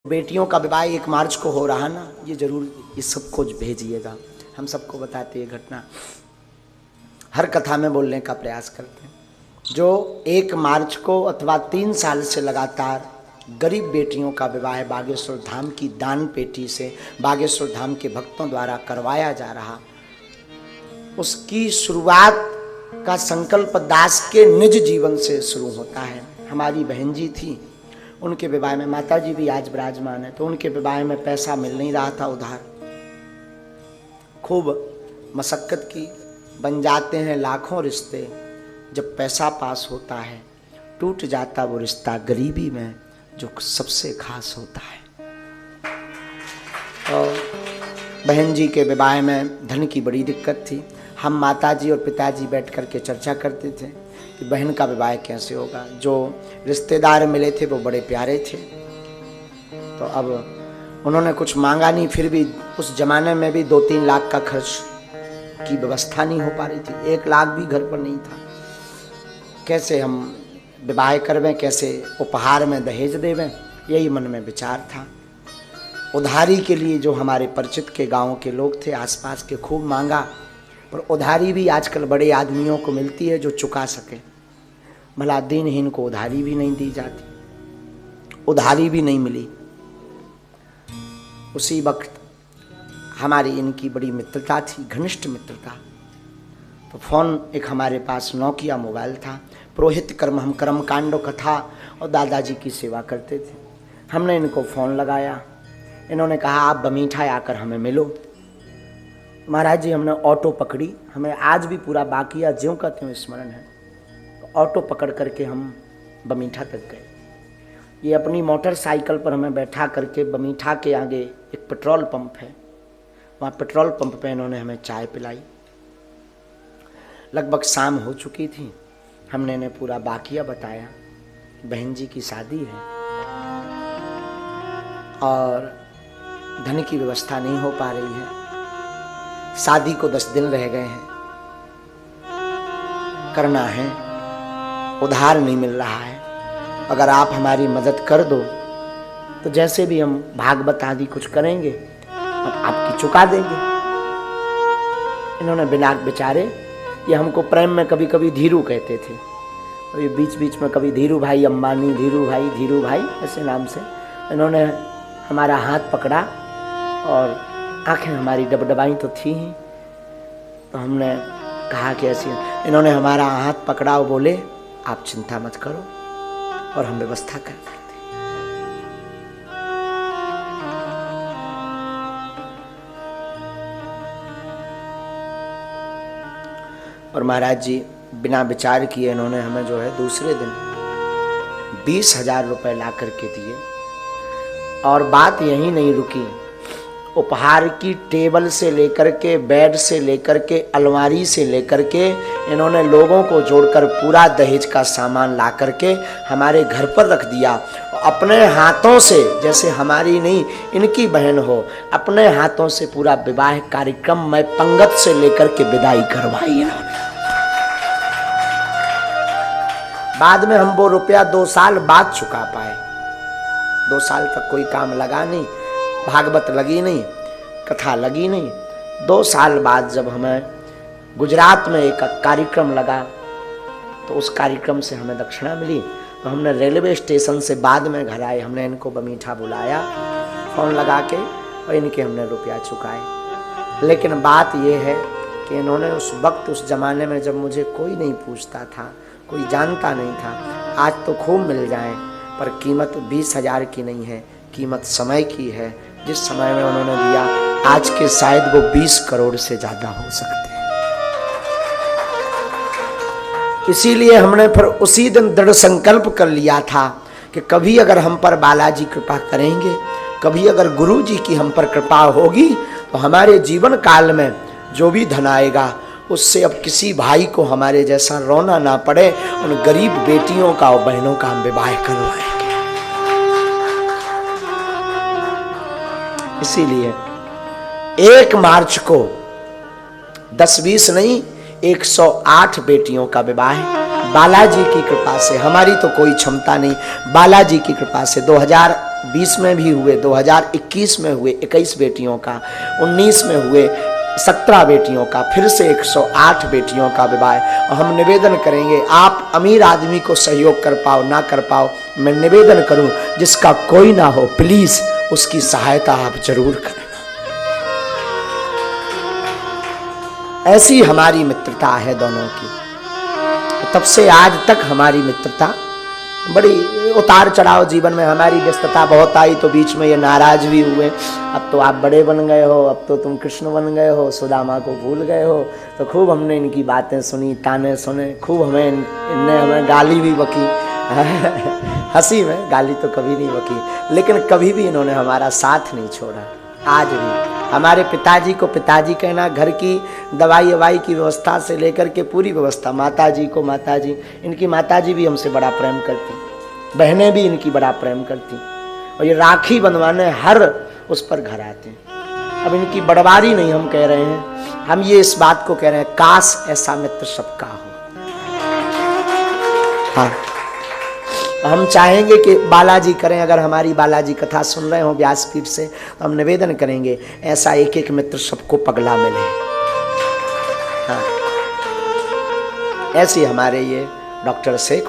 बेटियों का विवाह 1 मार्च को हो रहा ना, ये जरूर ये सबको भेजिएगा। हम सबको बताते ये घटना, हर कथा में बोलने का प्रयास करते हैं। जो 1 मार्च को अथवा 3 साल से लगातार गरीब बेटियों का विवाह बागेश्वर धाम की दान पेटी से बागेश्वर धाम के भक्तों द्वारा करवाया जा रहा, उसकी शुरुआत का संकल्प दास के निज जीवन से शुरू होता है। हमारी बहन जी थी, उनके विवाह में, माता जी भी आज विराजमान है, तो उनके विवाह में पैसा मिल नहीं रहा था उधार। खूब मशक्कत की, बन जाते हैं लाखों रिश्ते, जब पैसा पास होता है टूट जाता वो रिश्ता गरीबी में जो सबसे खास होता है। और बहन जी के विवाह में धन की बड़ी दिक्कत थी। हम माताजी और पिताजी बैठ कर के चर्चा करते थे कि बहन का विवाह कैसे होगा। जो रिश्तेदार मिले थे वो बड़े प्यारे थे, तो अब उन्होंने कुछ मांगा नहीं, फिर भी उस जमाने में भी 2-3 लाख का खर्च की व्यवस्था नहीं हो पा रही थी। 1 लाख भी घर पर नहीं था। कैसे हम विवाह करवें, कैसे उपहार में दहेज देवें, यही मन में विचार था। उधारी के लिए जो हमारे परिचित के गांव के लोग थे आसपास के, खूब मांगा, पर उधारी भी आजकल बड़े आदमियों को मिलती है जो चुका सके। भला दीनहीन को उधारी भी नहीं दी जाती, उधारी भी नहीं मिली। उसी वक्त हमारी इनकी बड़ी मित्रता थी, घनिष्ठ मित्रता। तो फोन एक हमारे पास नोकिया मोबाइल था। पुरोहित कर्म, हम कर्मकांड कथा और दादाजी की सेवा करते थे। हमने इनको फोन लगाया, इन्होंने कहा आप बमीठा आकर हमें मिलो। महाराज जी, हमने ऑटो पकड़ी, हमें आज भी पूरा बाकिया ज्यों का त्यों स्मरण है। तो ऑटो पकड़ करके हम बमीठा तक गए। ये अपनी मोटरसाइकिल पर हमें बैठा करके बमीठा के आगे एक पेट्रोल पंप है, वहाँ पेट्रोल पंप पे इन्होंने हमें चाय पिलाई। लगभग शाम हो चुकी थी। हमने इन्हें पूरा बाकिया बताया, बहन जी की शादी है और धन की व्यवस्था नहीं हो पा रही है, शादी को 10 दिन रह गए हैं, करना है, उधार नहीं मिल रहा है, अगर आप हमारी मदद कर दो तो जैसे भी हम भागवत आदि कुछ करेंगे आपकी चुका देंगे। इन्होंने बिना बेचारे, ये हमको प्रेम में कभी कभी धीरू कहते थे, और ये बीच बीच में कभी धीरू भाई अंबानी, धीरू भाई ऐसे नाम से इन्होंने हमारा हाथ पकड़ा और आंखें हमारी डबडबाई तो थी ही। तो हमने कहा कि ऐसी, इन्होंने हमारा हाथ पकड़ा और बोले आप चिंता मत करो और हम व्यवस्था कर देते। और महाराज जी बिना विचार किए इन्होंने हमें जो है दूसरे दिन 20,000 रुपए ला करके दिए। और बात यही नहीं रुकी, उपहार की टेबल से लेकर के, बेड से लेकर के, अलमारी से लेकर के इन्होंने लोगों को जोड़कर पूरा दहेज का सामान ला करके हमारे घर पर रख दिया। अपने हाथों से, जैसे हमारी नहीं इनकी बहन हो, अपने हाथों से पूरा विवाह कार्यक्रम में पंगत से लेकर के विदाई करवाई इन्होंने। बाद में हम वो रुपया 2 साल बाद चुका पाए। 2 साल तक कोई काम लगा नहीं, भागवत लगी नहीं, कथा लगी नहीं। 2 साल बाद जब हमें गुजरात में एक कार्यक्रम लगा तो उस कार्यक्रम से हमें दक्षिणा मिली। तो हमने रेलवे स्टेशन से बाद में घर आए, हमने इनको बमीठा बुलाया फोन लगा के और इनके हमने रुपया चुकाए। लेकिन बात यह है कि इन्होंने उस वक्त, उस जमाने में जब मुझे कोई नहीं पूछता था, कोई जानता नहीं था, आज तो खूब मिल जाए, पर कीमत 20,000 की नहीं है, कीमत समय की है। जिस समय में उन्होंने दिया, आज के शायद वो 20 करोड़ से ज्यादा हो सकते हैं। इसीलिए हमने फिर उसी दिन दृढ़ संकल्प कर लिया था कि कभी अगर हम पर बालाजी कृपा करेंगे, कभी अगर गुरु जी की हम पर कृपा होगी, तो हमारे जीवन काल में जो भी धन आएगा उससे अब किसी भाई को हमारे जैसा रोना ना पड़े। उन गरीब बेटियों का और बहनों का हम विवाह करवाएंगे। इसीलिए 1 मार्च को 10-20 नहीं, 108 बेटियों का विवाह बालाजी की कृपा से, हमारी तो कोई क्षमता नहीं, बालाजी की कृपा से 2020 में भी हुए, 2021 में हुए 21 बेटियों का, 19 में हुए 17 बेटियों का, फिर से 108 बेटियों का विवाह। और हम निवेदन करेंगे, आप अमीर आदमी को सहयोग कर पाओ ना कर पाओ, मैं निवेदन करूं जिसका कोई ना हो प्लीज उसकी सहायता आप जरूर करें। ऐसी हमारी मित्रता है दोनों की। तब से आज तक हमारी मित्रता, बड़ी उतार चढ़ाव जीवन में हमारी व्यस्तता बहुत आई, तो बीच में ये नाराज भी हुए, अब तो आप बड़े बन गए हो, अब तो तुम कृष्ण बन गए हो, सुदामा को भूल गए हो। तो खूब हमने इनकी बातें सुनी, ताने सुने, खूब इनने हमें गाली भी बकी हंसी में, गाली तो कभी नहीं बकी, लेकिन कभी भी इन्होंने हमारा साथ नहीं छोड़ा। आज भी हमारे पिताजी को पिताजी कहना, घर की दवाई ववाई की व्यवस्था से लेकर के पूरी व्यवस्था, माताजी को माताजी, इनकी माताजी भी हमसे बड़ा प्रेम करती, बहनें भी इनकी बड़ा प्रेम करती, और ये राखी बंधवाने हर उस पर घर आते हैं। अब इनकी बड़वारी नहीं हम कह रहे हैं, हम ये इस बात को कह रहे हैं, काश ऐसा मित्र सबका हो। हाँ, हम चाहेंगे कि बालाजी करें, अगर हमारी बालाजी कथा सुन रहे हो व्यासपीठ से, तो हम निवेदन करेंगे ऐसा एक एक मित्र सबको पगला मिले। हाँ, ऐसे हमारे ये डॉक्टर शेख